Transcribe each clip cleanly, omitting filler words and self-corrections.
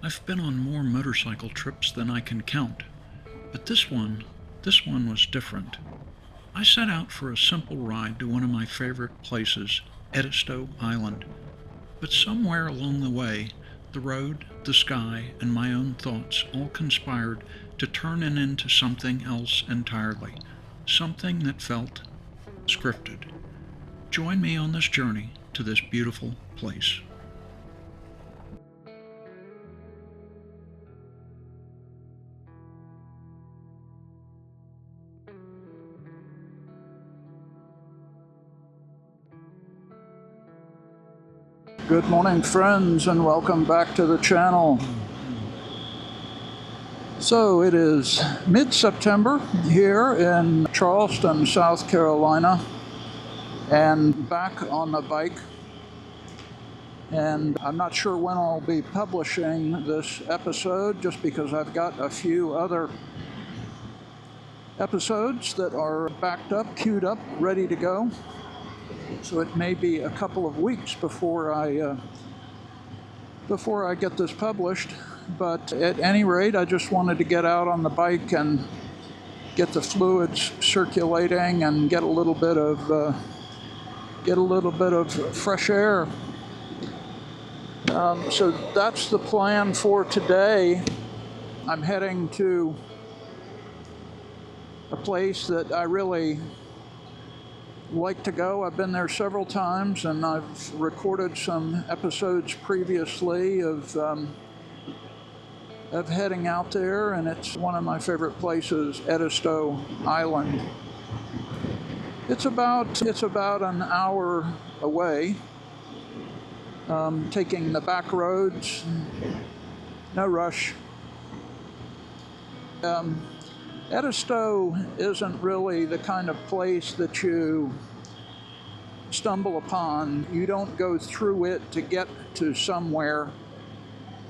I've been on more motorcycle trips than I can count, but this one was different. I set out for a simple ride to one of my favorite places, Edisto Island, but somewhere along the way, the road, the sky, and my own thoughts all conspired to turn it into something else entirely, something that felt scripted. Join me on this journey to this beautiful place. Good morning, friends, and welcome back to the channel. So it is mid-September here in Charleston, South Carolina, and back on the bike. And I'm not sure when I'll be publishing this episode, just because I've got a few other episodes that are backed up, queued up, ready to go. So it may be a couple of weeks before I get this published. But at any rate, I just wanted to get out on the bike and get the fluids circulating and get a little bit of fresh air. So that's the plan for today. I'm heading to a place that I really like to go. I've been there several times, and I've recorded some episodes previously of heading out there, and it's one of my favorite places, Edisto Island. It's about an hour away, taking the back roads, no rush. Edisto isn't really the kind of place that you stumble upon. You don't go through it to get to somewhere.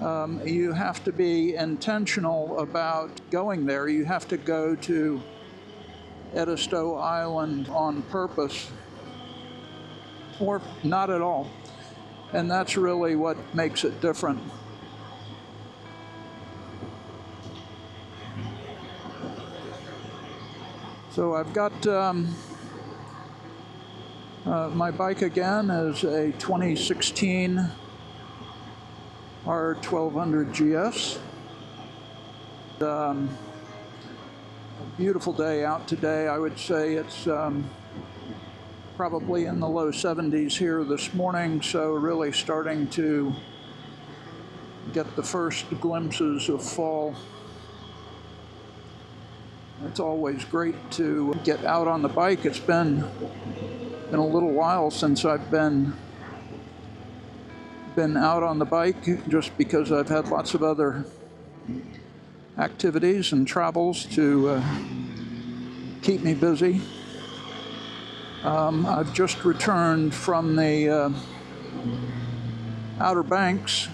You have to be intentional about going there. You have to go to Edisto Island on purpose, or not at all. And that's really what makes it different. So I've got my bike again is a 2016 R1200GS. A beautiful day out today. I would say it's probably in the low 70s here this morning, so really starting to get the first glimpses of fall. It's always great to get out on the bike. It's been a little while since I've been out on the bike, just because I've had lots of other activities and travels to keep me busy. I've just returned from the Outer Banks.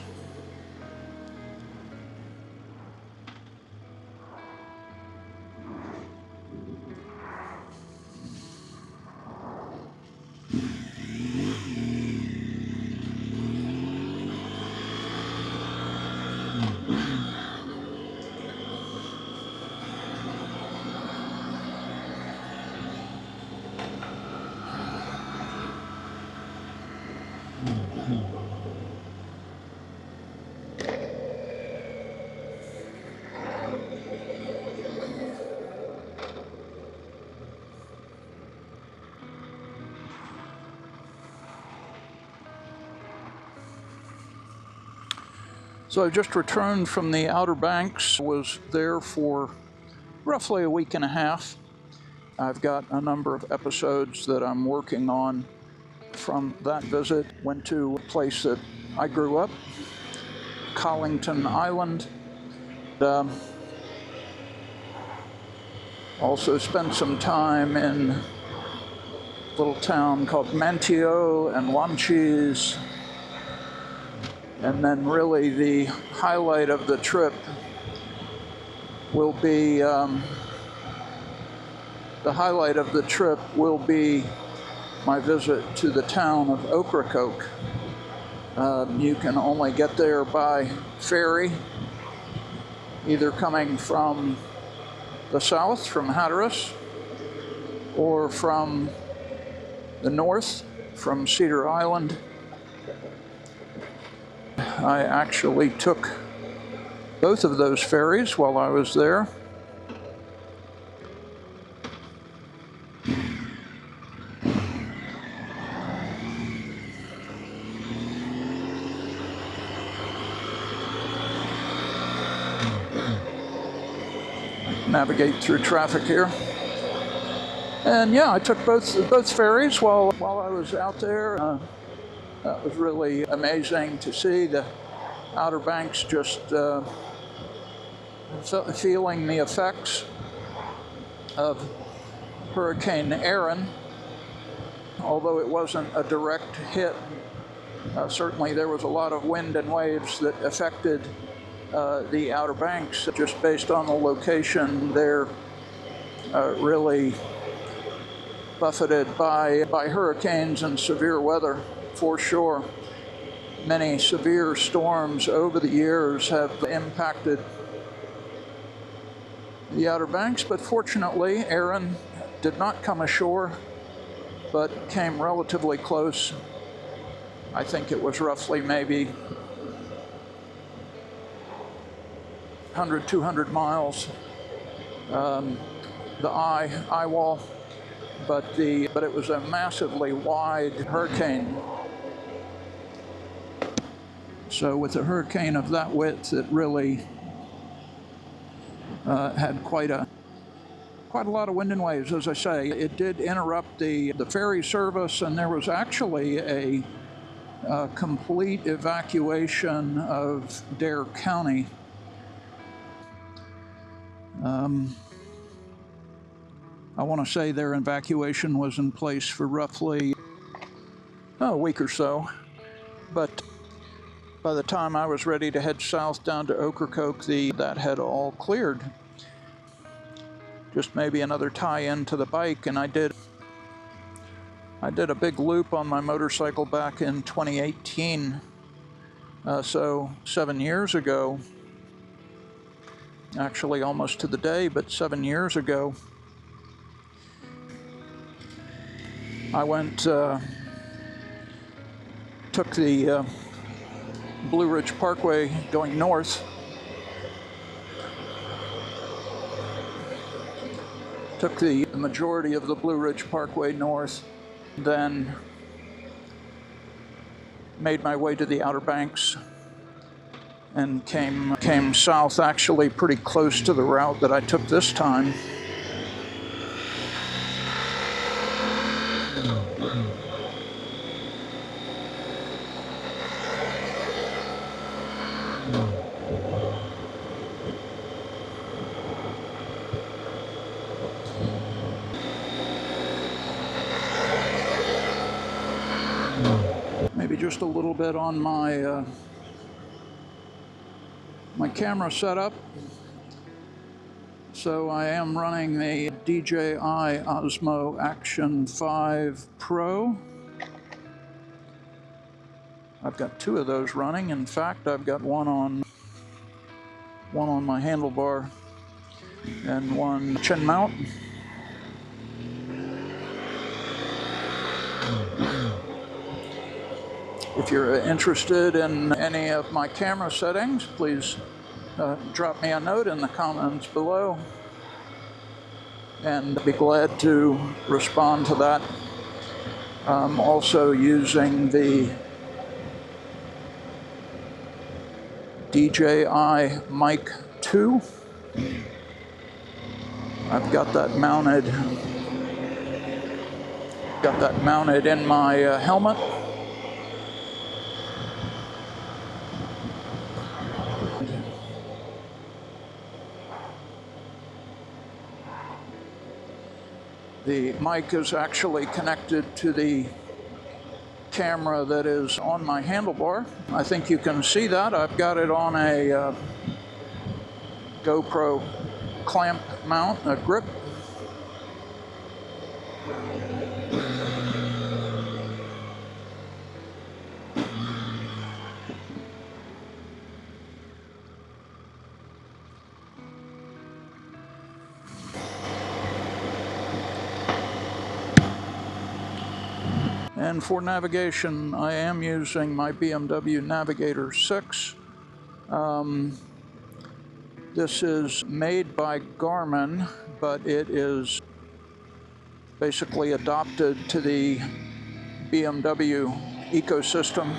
So I just returned from the Outer Banks, was there for roughly a week and a half. I've got a number of episodes that I'm working on from that visit. Went to a place that I grew up, Collington Island. Also spent some time in a little town called Manteo and Wanchese. And then really the highlight of the trip will be my visit to the town of Ocracoke. You can only get there by ferry, either coming from the south, from Hatteras, or from the north, from Cedar Island. I actually took both of those ferries while I was there. Navigate through traffic here. And yeah, I took both ferries while I was out there. That was really amazing to see the Outer Banks, just feeling the effects of Hurricane Erin. Although it wasn't a direct hit, certainly there was a lot of wind and waves that affected the Outer Banks, just based on the location. They're really buffeted by hurricanes and severe weather, for sure. Many severe storms over the years have impacted the Outer Banks, but fortunately, Erin did not come ashore, but came relatively close. I think it was roughly maybe 100, 200 miles, the eye wall, but it was a massively wide hurricane. So with a hurricane of that width, it really had quite a lot of wind and waves. As I say, it did interrupt the ferry service, and there was actually a complete evacuation of Dare County. I want to say their evacuation was in place for roughly a week or so, but by the time I was ready to head south down to Ocracoke, that had all cleared. Just maybe another tie-in to the bike, and I did a big loop on my motorcycle back in 2018, so 7 years ago. Actually almost to the day, but 7 years ago, I went, took the Blue Ridge Parkway going north, took the majority of the Blue Ridge Parkway north, then made my way to the Outer Banks, and came south, actually pretty close to the route that I took this time. Maybe just a little bit on my my camera setup. So I am running the DJI Osmo Action 5 Pro. I've got two of those running. In fact, I've got one on my handlebar and one chin mount. If you're interested in any of my camera settings, please drop me a note in the comments below, and I'd be glad to respond to that. I'm also using the DJI Mic 2. I've got that mounted in my helmet. The mic is actually connected to the camera that is on my handlebar. I think you can see that. I've got it on a GoPro clamp mount, a grip. And for navigation, I am using my BMW Navigator VI. This is made by Garmin, but it is basically adopted to the BMW ecosystem.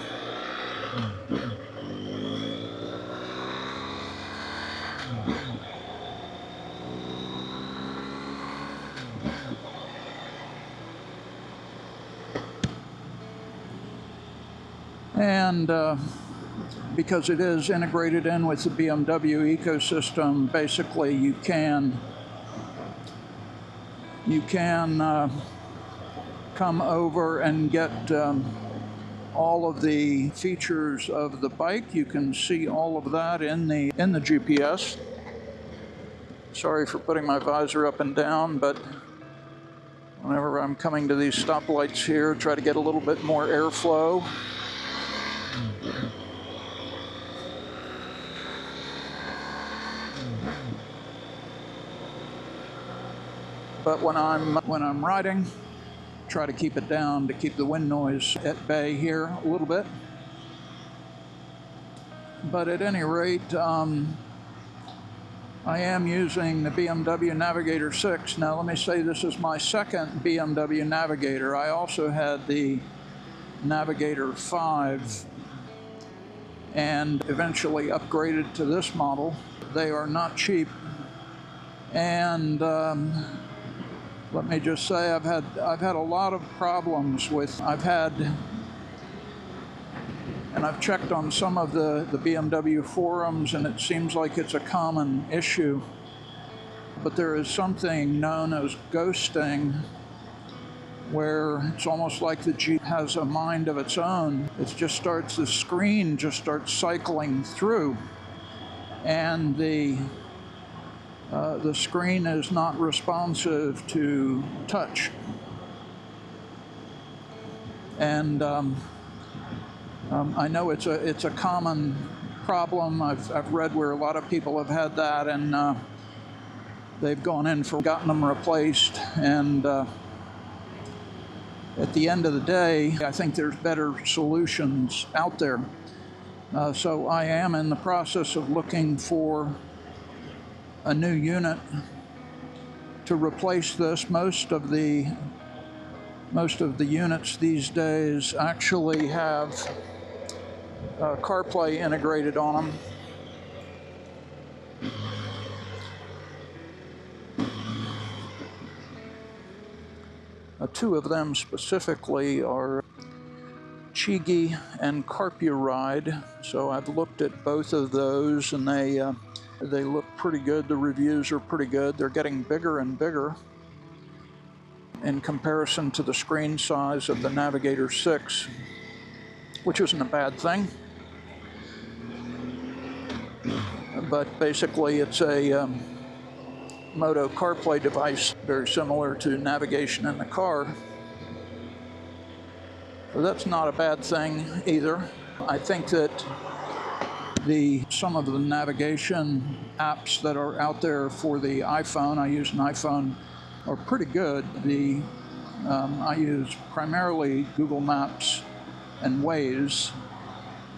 And because it is integrated in with the BMW ecosystem, basically you can come over and get all of the features of the bike. You can see all of that in the GPS. Sorry for putting my visor up and down, but whenever I'm coming to these stoplights here, try to get a little bit more airflow. But when I'm riding, try to keep it down to keep the wind noise at bay here a little bit. But at any rate, I am using the BMW Navigator VI. Now let me say this is my second BMW Navigator. I also had the Navigator V and eventually upgraded to this model. They are not cheap, and let me just say I've had a lot of problems with, and I've checked on some of the BMW forums, and it seems like it's a common issue, but there is something known as ghosting, where it's almost like the Jeep has a mind of its own. The screen just starts cycling through, and the screen is not responsive to touch. And I know it's a common problem. I've read where a lot of people have had that, and they've gone in for gotten them replaced. And at the end of the day, I think there's better solutions out there. So I am in the process of looking for a new unit to replace this. Most of the units these days actually have CarPlay integrated on them. Two of them specifically are Geechi and Carpuride. So I've looked at both of those, and they look pretty good. The reviews are pretty good. They're getting bigger and bigger in comparison to the screen size of the Navigator VI, which isn't a bad thing. But basically it's a Moto CarPlay device, very similar to navigation in the car. So that's not a bad thing either. I think that some of the navigation apps that are out there for the iPhone, I use an iPhone, are pretty good. I use primarily Google Maps and Waze.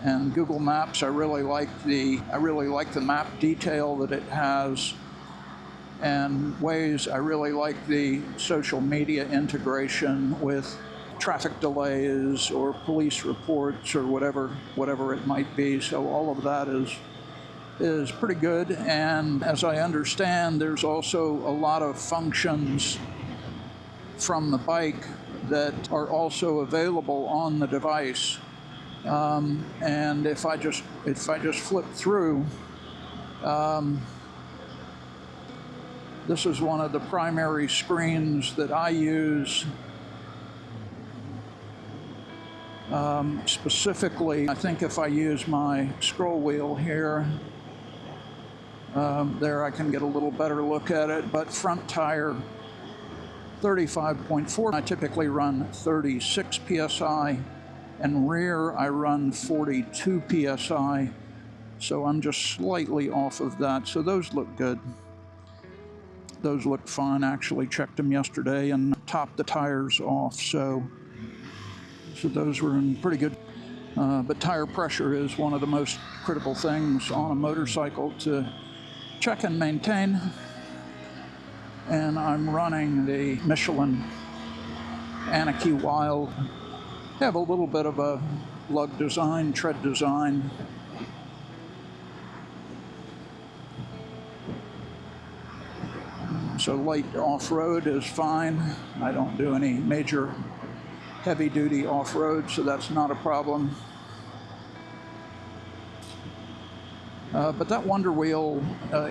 And Google Maps, I really like the map detail that it has. And Waze, I really like the social media integration with traffic delays or police reports or whatever it might be. So all of that is pretty good. And as I understand, there's also a lot of functions from the bike that are also available on the device. And if I just flip through, this is one of the primary screens that I use. Specifically, I think if I use my scroll wheel here, there I can get a little better look at it, but front tire 35.4. I typically run 36 PSI, and rear I run 42 PSI, so I'm just slightly off of that. So those look good. Those look fine. Actually checked them yesterday and topped the tires off, so So those were in pretty good. But tire pressure is one of the most critical things on a motorcycle to check and maintain. And I'm running the Michelin Anarchy Wild. They have a little bit of a lug design, tread design. So light off-road is fine. I don't do any major heavy-duty off-road, so that's not a problem. But that Wonder Wheel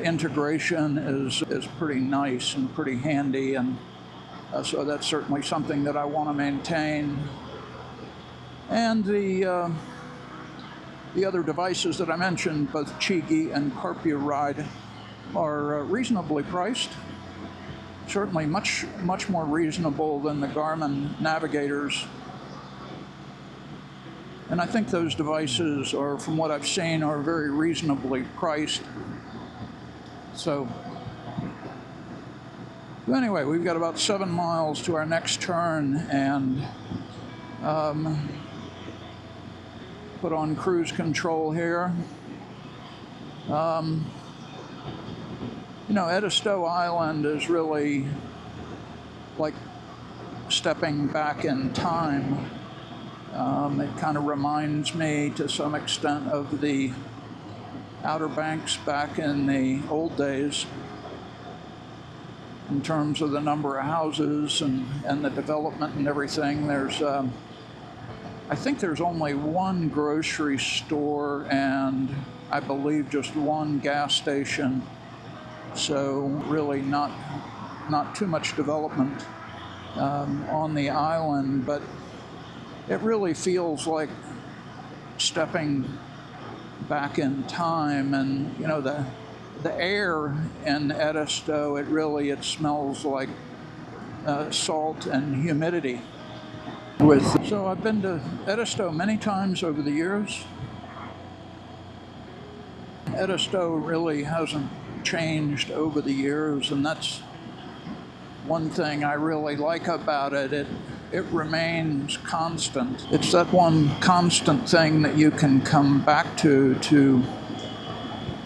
integration is pretty nice and pretty handy, and so that's certainly something that I want to maintain. And the other devices that I mentioned, both Geechi and Carpuride, are reasonably priced. Certainly much more reasonable than the Garmin Navigators. And I think those devices are, from what I've seen, are very reasonably priced. So anyway, we've got about 7 miles to our next turn, and put on cruise control here. You know, Edisto Island is really like stepping back in time. It kind of reminds me to some extent of the Outer Banks back in the old days in terms of the number of houses and the development and everything. There's, I think there's only one grocery store and I believe just one gas station. So really not too much development on the island, but it really feels like stepping back in time. And you know, the air in Edisto, it smells like salt and humidity. So I've been to Edisto many times over the years. Edisto really hasn't changed over the years, and that's one thing I really like about it. It remains constant. It's that one constant thing that you can come back to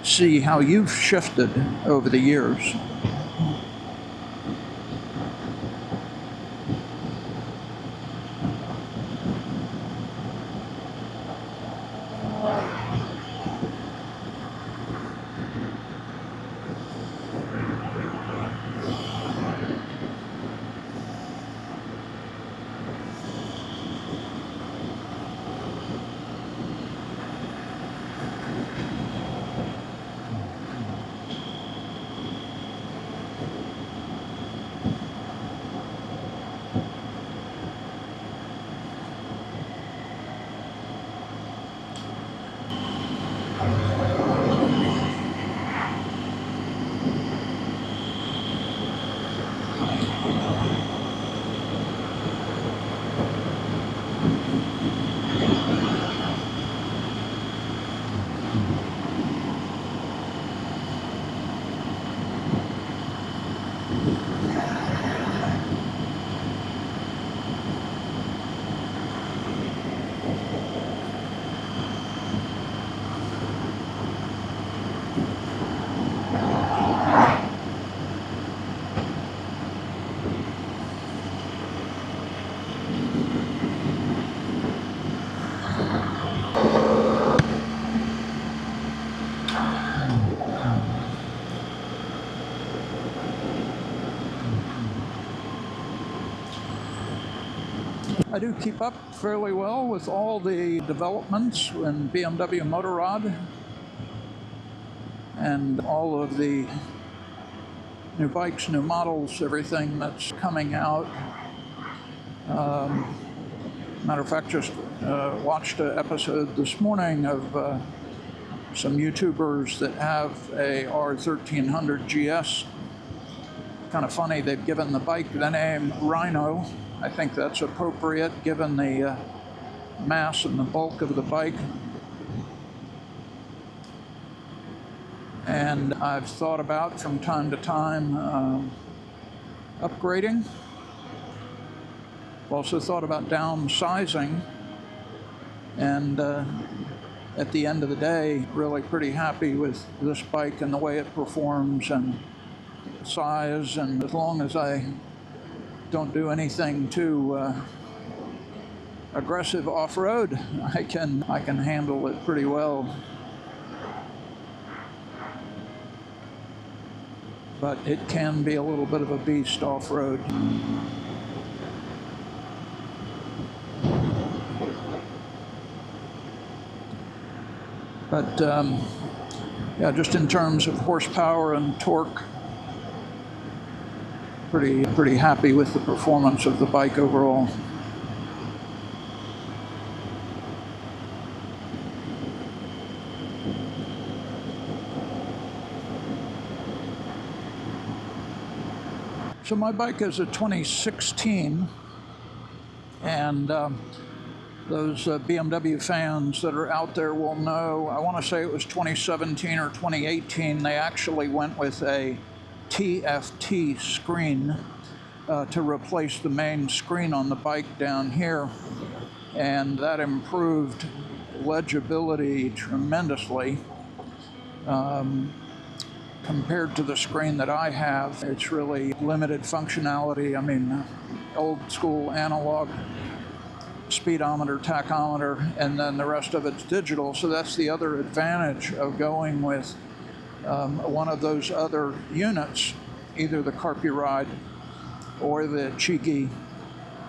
see how you've shifted over the years. I do keep up fairly well with all the developments in BMW Motorrad and all of the new bikes, new models, everything that's coming out. Matter of fact, just watched an episode this morning of some YouTubers that have a R1300GS. Kind of funny, they've given the bike the name Rhino. I think that's appropriate given the mass and the bulk of the bike. And I've thought about from time to time upgrading. I've also thought about downsizing. And at the end of the day, really pretty happy with this bike and the way it performs and size. And as long as I don't do anything too aggressive off-road, I can handle it pretty well. But it can be a little bit of a beast off-road. But yeah, just in terms of horsepower and torque, pretty happy with the performance of the bike overall. So my bike is a 2016, and those BMW fans that are out there will know, I want to say it was 2017 or 2018, they actually went with a TFT screen to replace the main screen on the bike down here, and that improved legibility tremendously. Compared to the screen that I have, it's really limited functionality. I mean, old school analog speedometer, tachometer, and then the rest of it's digital. So that's the other advantage of going with one of those other units, either the Carpuride or the Geechi,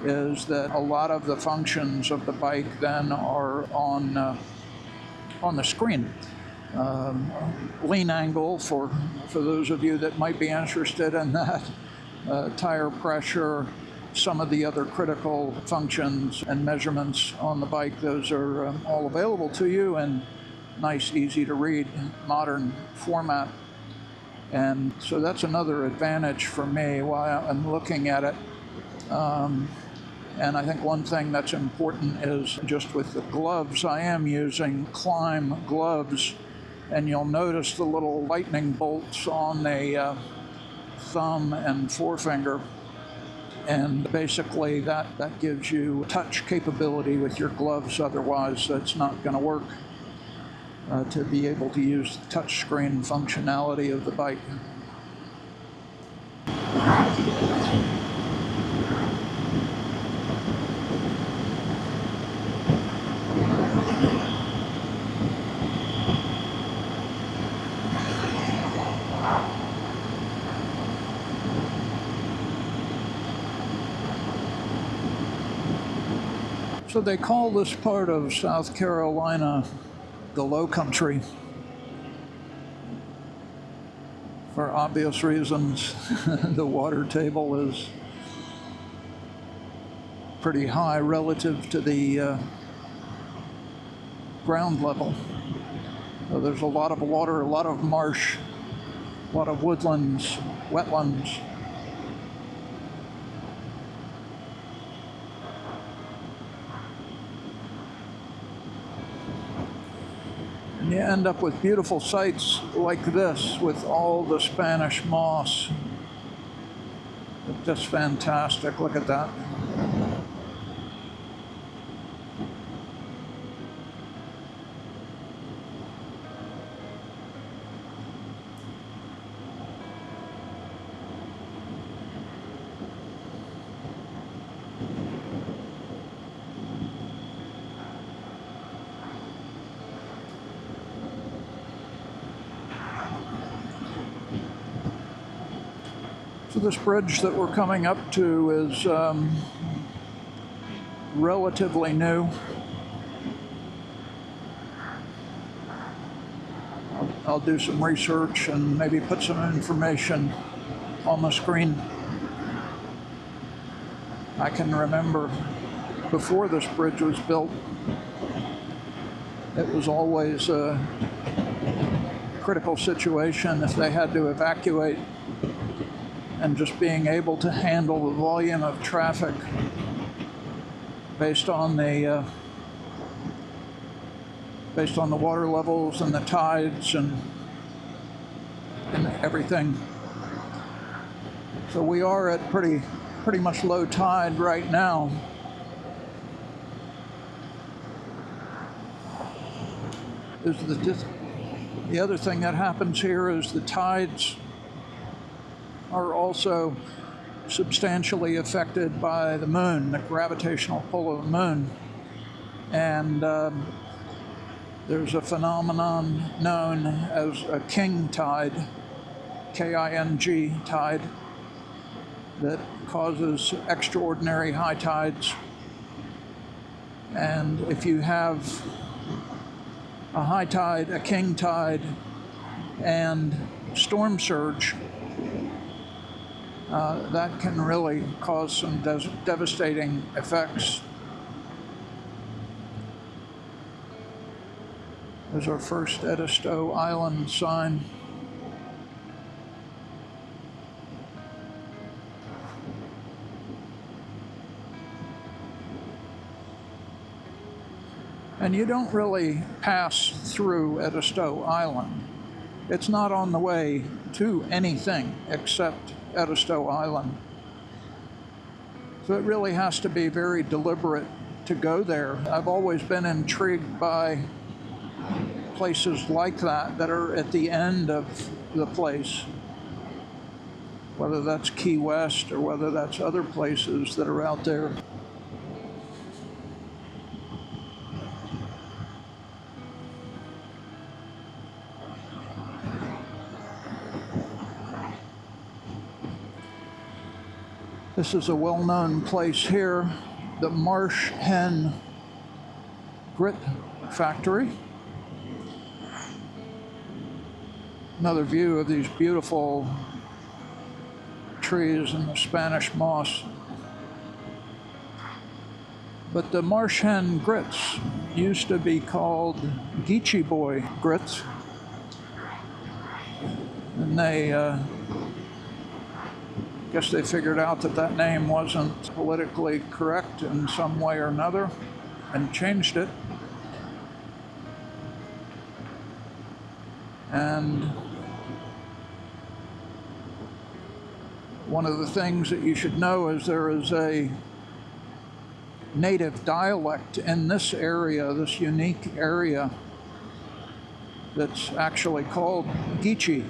is that a lot of the functions of the bike then are on the screen. Lean angle for those of you that might be interested in that, tire pressure, some of the other critical functions and measurements on the bike, those are all available to you in nice, easy to read, modern format. And so that's another advantage for me while I'm looking at it. And I think one thing that's important is just with the gloves, I am using Climb gloves, and you'll notice the little lightning bolts on the thumb and forefinger. And basically that gives you touch capability with your gloves, otherwise that's not going to work, to be able to use the touch screen functionality of the bike. So they call this part of South Carolina the Lowcountry for obvious reasons. The water table is pretty high relative to the ground level. So there's a lot of water, a lot of marsh, a lot of woodlands, wetlands. And you end up with beautiful sights like this with all the Spanish moss. It's just fantastic. Look at that. So this bridge that we're coming up to is relatively new. I'll do some research and maybe put some information on the screen. I can remember before this bridge was built, it was always a critical situation if they had to evacuate, and just being able to handle the volume of traffic based on the water levels and the tides and everything. So we are at pretty much low tide right now. is the other thing that happens here is the tides are also substantially affected by the moon, the gravitational pull of the moon. And there's a phenomenon known as a king tide, K-I-N-G tide, that causes extraordinary high tides. And if you have a high tide, a king tide, and storm surge, that can really cause some devastating effects. There's our first Edisto Island sign. And you don't really pass through Edisto Island. It's not on the way to anything except Edisto Island. So it really has to be very deliberate to go there. I've always been intrigued by places like that are at the end of the place, whether that's Key West or whether that's other places that are out there. This is a well-known place here, the Marsh Hen Grit Factory. Another view of these beautiful trees and the Spanish moss. But the Marsh Hen grits used to be called Geechi boy grits. And I guess they figured out that that name wasn't politically correct in some way or another and changed it. And one of the things that you should know is there is a native dialect in this area, this unique area, that's actually called Geechi.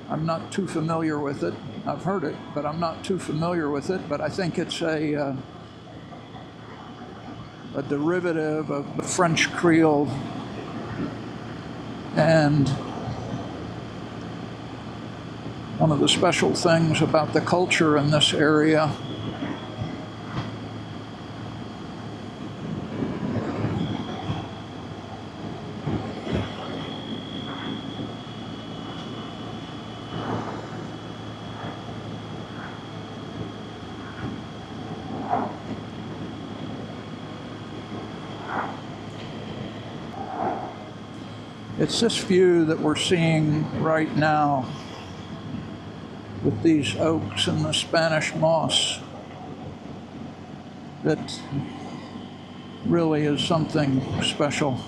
I'm not too familiar with it. I've heard it, but I'm not too familiar with it. But I think it's a derivative of the French Creole. And one of the special things about the culture in this area it's this view that we're seeing right now with these oaks and the Spanish moss that really is something special.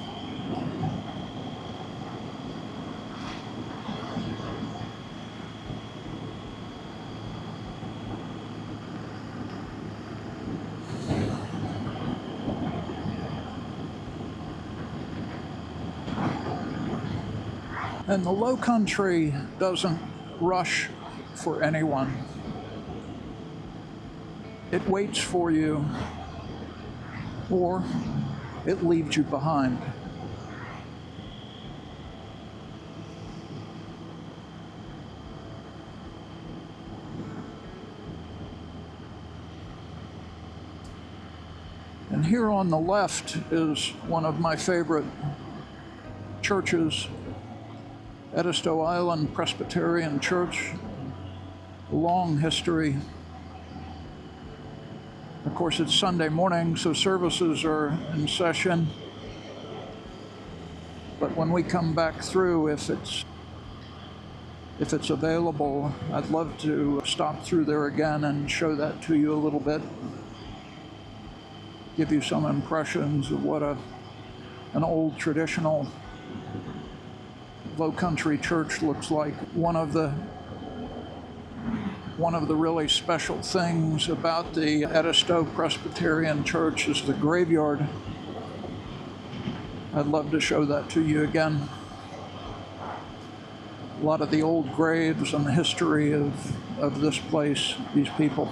And the Lowcountry doesn't rush for anyone. It waits for you, or it leaves you behind. And here on the left is one of my favorite churches, Edisto Island Presbyterian Church. Long history. Of course, it's Sunday morning, so services are in session. But when we come back through, if it's available, I'd love to stop through there again and show that to you a little bit. Give you some impressions of what an old traditional Lowcountry church looks like. One of the really special things about the Edisto Presbyterian Church is the graveyard. I'd love to show that to you again. A lot of the old graves and the history of this place, these people.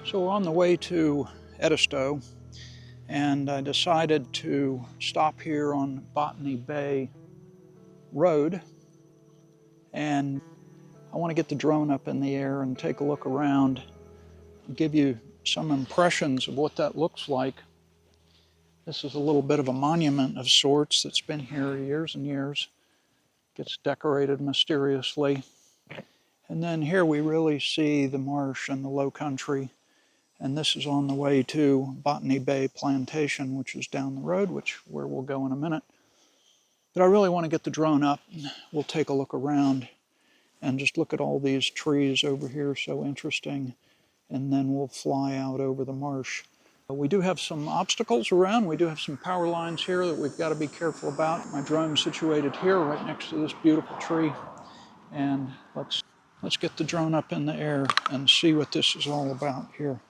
So we're on the way to Edisto, and I decided to stop here on Botany Bay Road, and I want to get the drone up in the air and take a look around, give you some impressions of what that looks like. This is a little bit of a monument of sorts that's been here years and years. Gets decorated mysteriously. And then here we really see the marsh and the Lowcountry. And this is on the way to Botany Bay Plantation, which is down the road, where we'll go in a minute. But I really want to get the drone up. We'll take a look around and just look at all these trees over here, so interesting. And then we'll fly out over the marsh. We do have some obstacles around. We do have some power lines here that we've got to be careful about. My drone's situated here right next to this beautiful tree. And let's get the drone up in the air and see what this is all about here.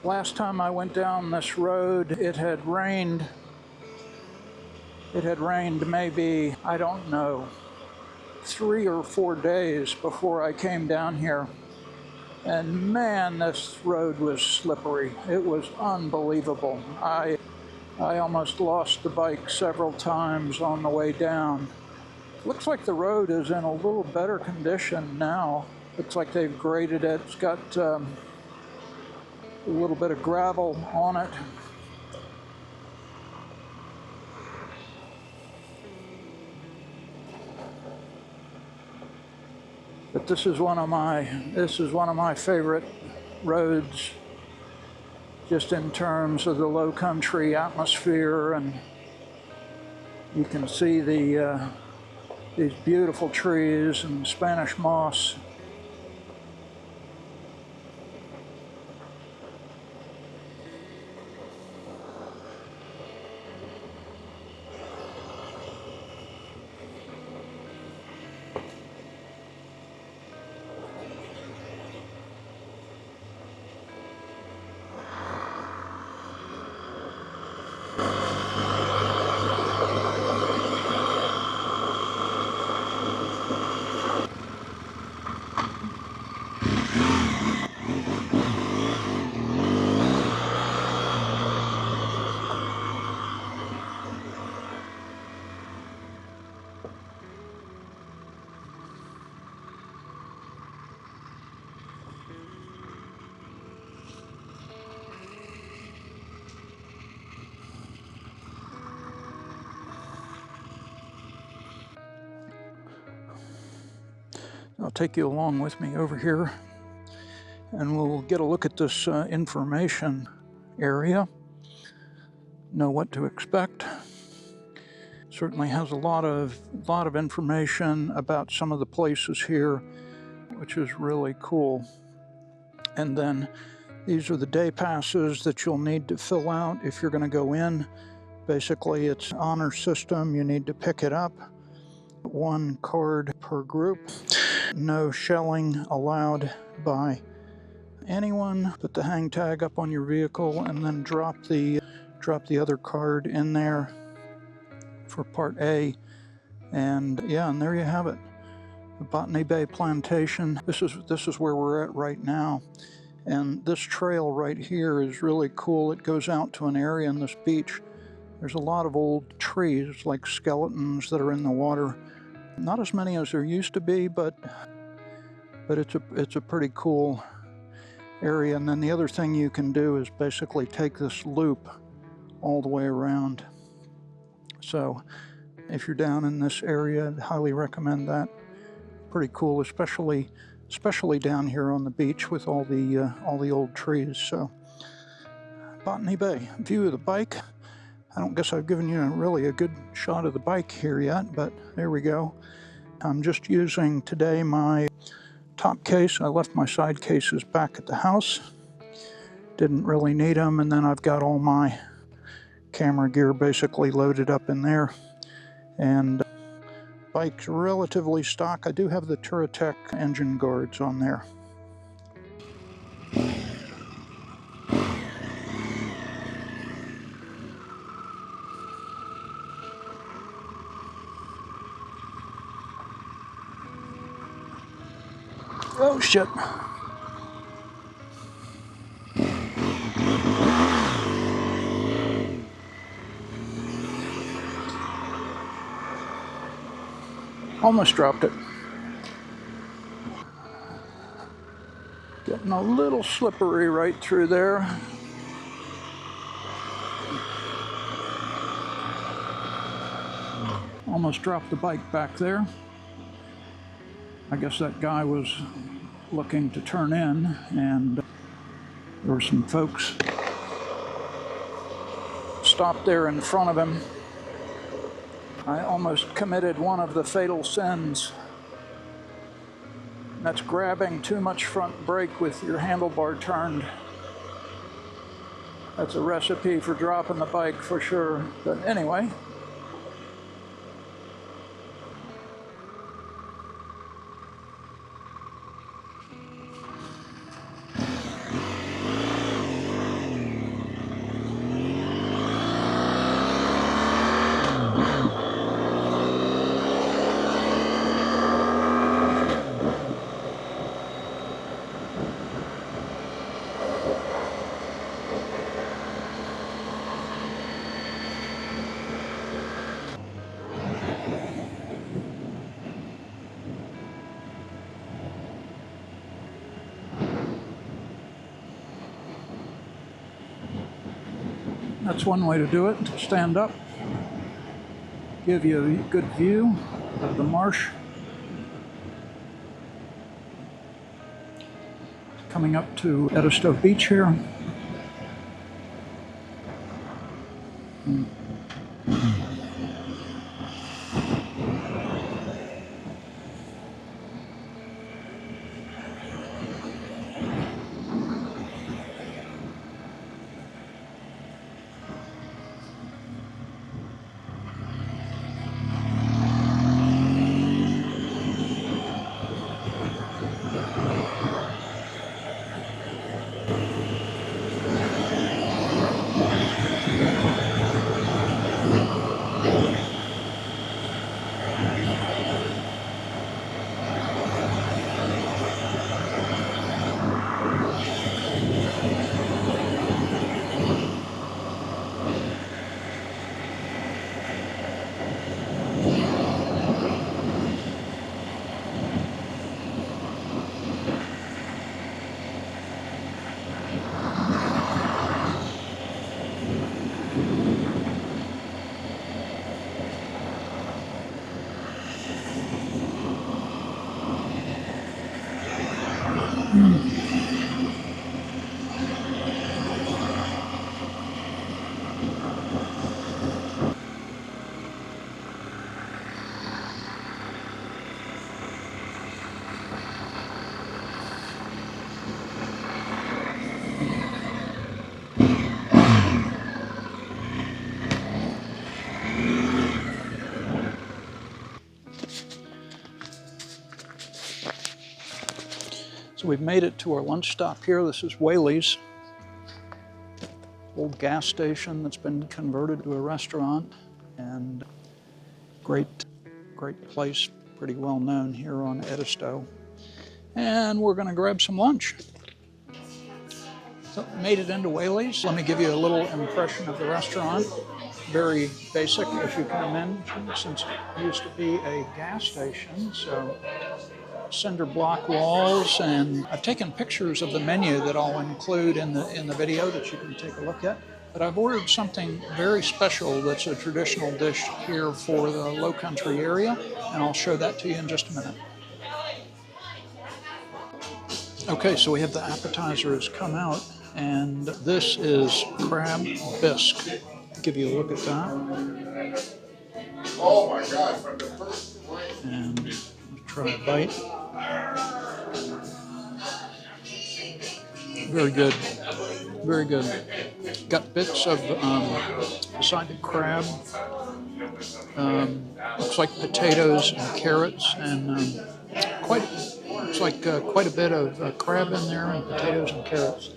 Last time I went down this road, it had rained. It had rained maybe, I don't know, 3 or 4 days before I came down here. And man, this road was slippery. It was unbelievable. I almost lost the bike several times on the way down. Looks like the road is in a little better condition now. Looks like they've graded it. It's got a little bit of gravel on it. But this is one of my favorite roads, just in terms of the low country atmosphere, and you can see these beautiful trees and Spanish moss. I'll take you along with me over here, and we'll get a look at this information area, know what to expect. Certainly has a lot of information about some of the places here, which is really cool. And then these are the day passes that you'll need to fill out if you're going to go in. Basically, it's an honor system. You need to pick it up. 1 card per group. No shelling allowed by anyone. Put the hang tag up on your vehicle and then drop the other card in there for part A. And yeah, and there you have it. The Botany Bay Plantation. This is where we're at right now. And this trail right here is really cool. It goes out to an area in this beach. There's a lot of old trees, like skeletons, that are in the water. Not as many as there used to be, but it's a pretty cool area. And then the other thing you can do is basically take this loop all the way around. So if you're down in this area, I'd highly recommend that. Pretty cool, especially down here on the beach with all the old trees. So Botany Bay, view of the bike. I don't guess I've given you really a good shot of the bike here yet, but there we go. I'm just using today my top case. I left my side cases back at the house. Didn't really need them, and then I've got all my camera gear basically loaded up in there. And bike's relatively stock. I do have the Touratech engine guards on there. Oh shit. Almost dropped it. Getting a little slippery right through there. Almost dropped the bike back there. I guess that guy was looking to turn in, and there were some folks stopped there in front of him. I almost committed one of the fatal sins. That's grabbing too much front brake with your handlebar turned. That's a recipe for dropping the bike for sure. But anyway. That's one way to do it, stand up, give you a good view of the marsh. Coming up to Edisto Beach here. So we've made it to our lunch stop here. This is Whaley's, old gas station that's been converted to a restaurant, and great place, pretty well known here on Edisto. And we're gonna grab some lunch. So made it into Whaley's. Let me give you a little impression of the restaurant. Very basic, as you can imagine, since it used to be a gas station. So cinder block walls, and I've taken pictures of the menu that I'll include in the video that you can take a look at. But I've ordered something very special that's a traditional dish here for the Lowcountry area, and I'll show that to you in just a minute. Okay, so we have the appetizers come out, and this is crab bisque. Give you a look at that. Oh my God! From the first And try a bite. Very good, very good. Got bits of decided crab. Looks like potatoes and carrots, and looks like quite a bit of crab in there, and potatoes and carrots.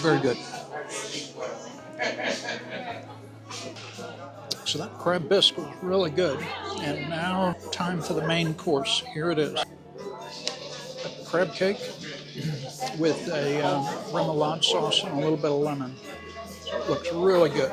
Very good. So that crab bisque was really good. And now time for the main course. Here it is. Crab cake with a remoulade sauce and a little bit of lemon. It looks really good.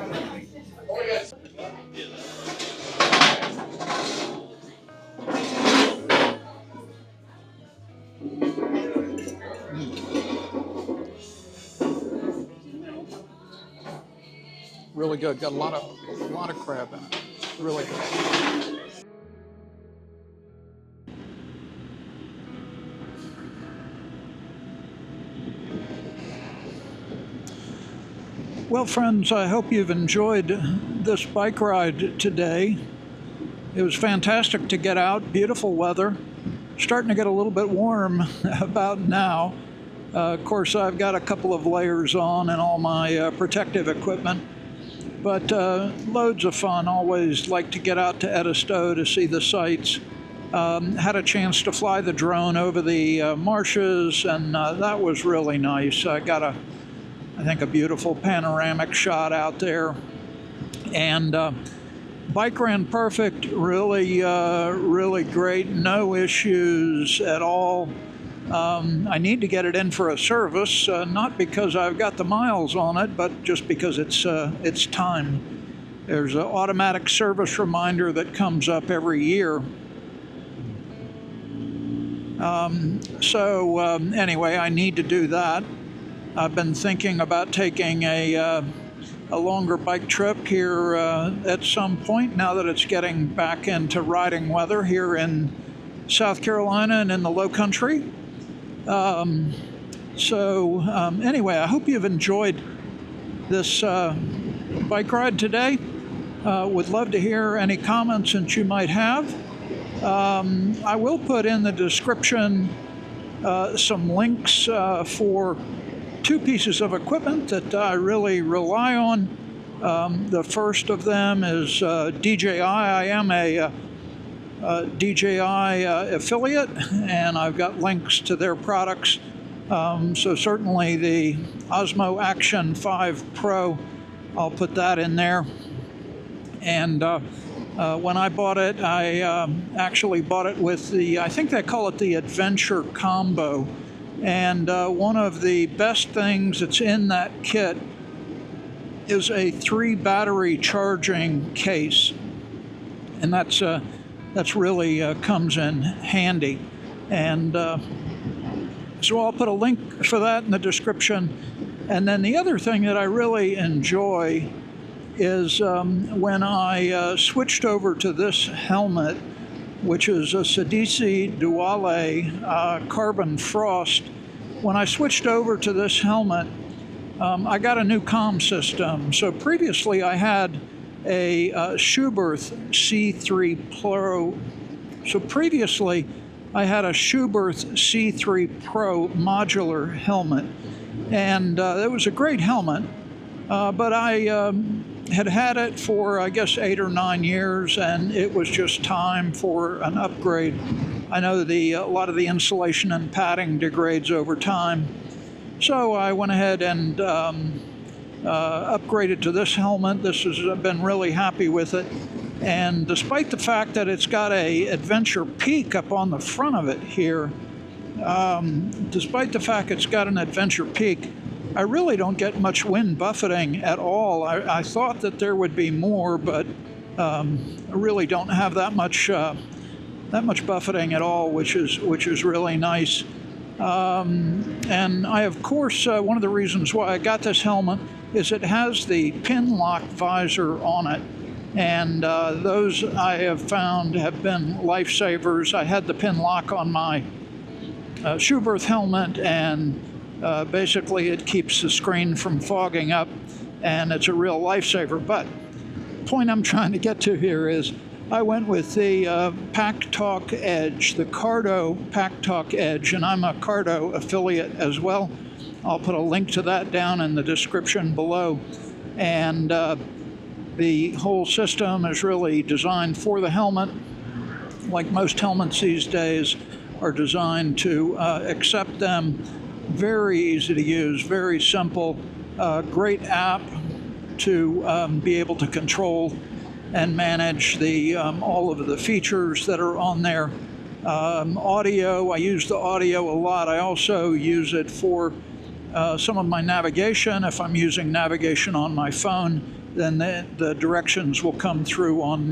Really good. Got a lot of crab in it. Really good. Well, friends, I hope you've enjoyed this bike ride today. It was fantastic to get out. Beautiful weather. Starting to get a little bit warm about now. Of course, I've got a couple of layers on and all my protective equipment. But loads of fun. Always like to get out to Edisto to see the sights. Had a chance to fly the drone over the marshes, and that was really nice. I got I think a beautiful panoramic shot out there. And bike ran perfect. Really, really great. No issues at all. I need to get it in for a service, not because I've got the miles on it, but just because it's time. There's an automatic service reminder that comes up every year. Anyway, I need to do that. I've been thinking about taking a longer bike trip here at some point, now that it's getting back into riding weather here in South Carolina and in the Lowcountry. Anyway, I hope you've enjoyed this bike ride today. Would love to hear any comments that you might have. I will put in the description some links for two pieces of equipment that I really rely on. The first of them is DJI. I am a DJI affiliate, and I've got links to their products. So certainly the Osmo Action 5 Pro, I'll put that in there. And when I bought it, I actually bought it with the, I think they call it the Adventure Combo. And one of the best things that's in that kit is a 3 battery charging case. And that's really comes in handy. And so I'll put a link for that in the description. And then the other thing that I really enjoy is when I switched over to this helmet, which is a Sedisi Duale Carbon Frost. When I switched over to this helmet, I got a new comm system. So previously I had a Schuberth C3 Pro. So previously I had a Schuberth C3 Pro modular helmet, and it was a great helmet, but I had it for, I guess, 8 or 9 years, and it was just time for an upgrade. I know a lot of the insulation and padding degrades over time, so I went ahead and upgraded to this helmet. I've been really happy with it, and despite the fact that it's got a Adventure Peak up on the front of it here, despite the fact it's got an Adventure Peak, I really don't get much wind buffeting at all. I thought that there would be more, but I really don't have that much buffeting at all, which is really nice. And I, of course, one of the reasons why I got this helmet is it has the pin lock visor on it, and those I have found have been lifesavers. I had the pin lock on my Schuberth helmet, and basically it keeps the screen from fogging up, and it's a real lifesaver. But the point I'm trying to get to here is I went with the Packtalk Edge, the Cardo Packtalk Edge, and I'm a Cardo affiliate as well. I'll put a link to that down in the description below. And the whole system is really designed for the helmet. Like most helmets these days are designed to accept them. Very easy to use, very simple, great app to be able to control and manage all of the features that are on there. Audio, I use the audio a lot. I also use it for some of my navigation. If I'm using navigation on my phone, then the directions will come through on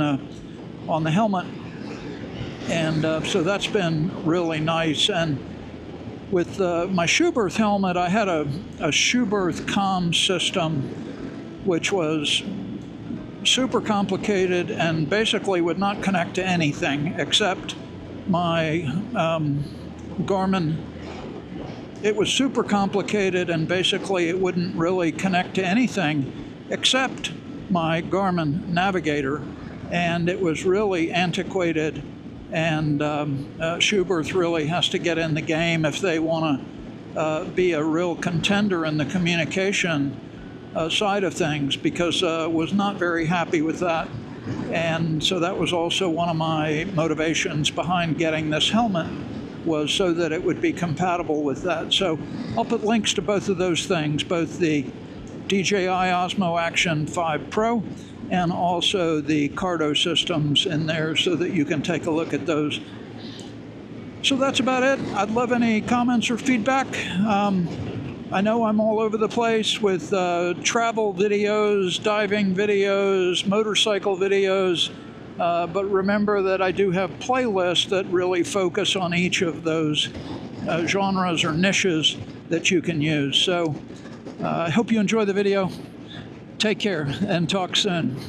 the helmet. And so that's been really nice. And with my Schuberth helmet, I had a Schuberth comm system, which was super complicated and basically would not connect to anything except my Garmin. It was super complicated, and basically it wouldn't really connect to anything except my Garmin Navigator, and it was really antiquated. And Schuberth really has to get in the game if they want to be a real contender in the communication side of things, because was not very happy with that. And so that was also one of my motivations behind getting this helmet, was so that it would be compatible with that. So I'll put links to both of those things, both the DJI Osmo Action 5 Pro and also the Cardo systems in there, so that you can take a look at those. So that's about it. I'd love any comments or feedback. I know I'm all over the place with travel videos, diving videos, motorcycle videos, but remember that I do have playlists that really focus on each of those genres or niches that you can use. So I hope you enjoy the video. Take care and talk soon.